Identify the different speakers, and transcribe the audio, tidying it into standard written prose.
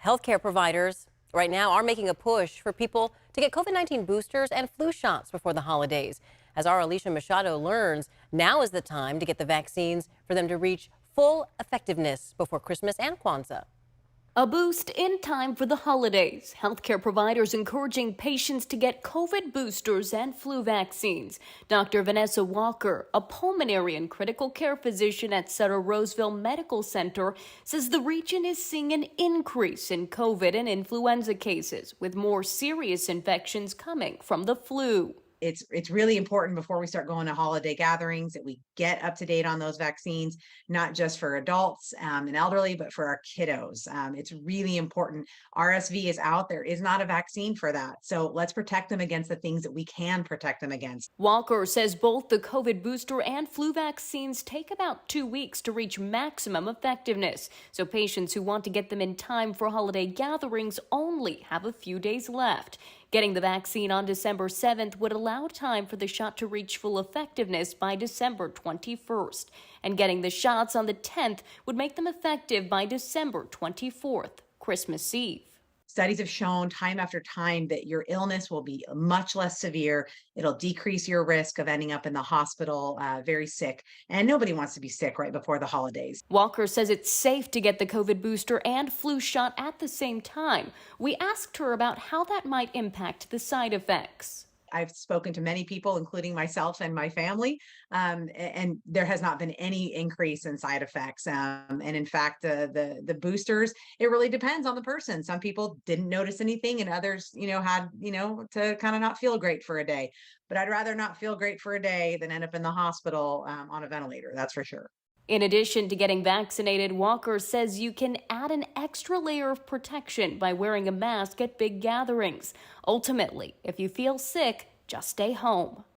Speaker 1: Healthcare providers right now are making a push for people to get COVID-19 boosters and flu shots before the holidays. As our Alicia Machado learns, now is the time to get the vaccines for them to reach full effectiveness before Christmas and Kwanzaa.
Speaker 2: A boost in time for the holidays. Healthcare providers encouraging patients to get COVID boosters and flu vaccines. Dr. Vanessa Walker, a pulmonary and critical care physician at Sutter Roseville Medical Center, says the region is seeing an increase in COVID and influenza cases, with more serious infections coming from the flu.
Speaker 3: It's really important before we start going to holiday gatherings that we get up to date on those vaccines, not just for adults and elderly, but for our kiddos. It's really important. RSV is out. There is not a vaccine for that. So let's protect them against the things that we can protect them against.
Speaker 2: Walker says both the COVID booster and flu vaccines take about 2 weeks to reach maximum effectiveness. So patients who want to get them in time for holiday gatherings only have a few days left. Getting the vaccine on December 7th would allow time for the shot to reach full effectiveness by December 21st. And getting the shots on the 10th would make them effective by December 24th, Christmas Eve.
Speaker 3: Studies have shown time after time that your illness will be much less severe. It'll decrease your risk of ending up in the hospital very sick. And nobody wants to be sick right before the holidays.
Speaker 2: Walker says it's safe to get the COVID booster and flu shot at the same time. We asked her about how that might impact the side effects.
Speaker 3: I've spoken to many people, including myself and my family, and there has not been any increase in side effects. And in fact, the boosters, it really depends on the person. Some people didn't notice anything, and others, had to kind of not feel great for a day. But I'd rather not feel great for a day than end up in the hospital on a ventilator. That's for sure.
Speaker 2: In addition to getting vaccinated, Walker says you can add an extra layer of protection by wearing a mask at big gatherings. Ultimately, if you feel sick, just stay home.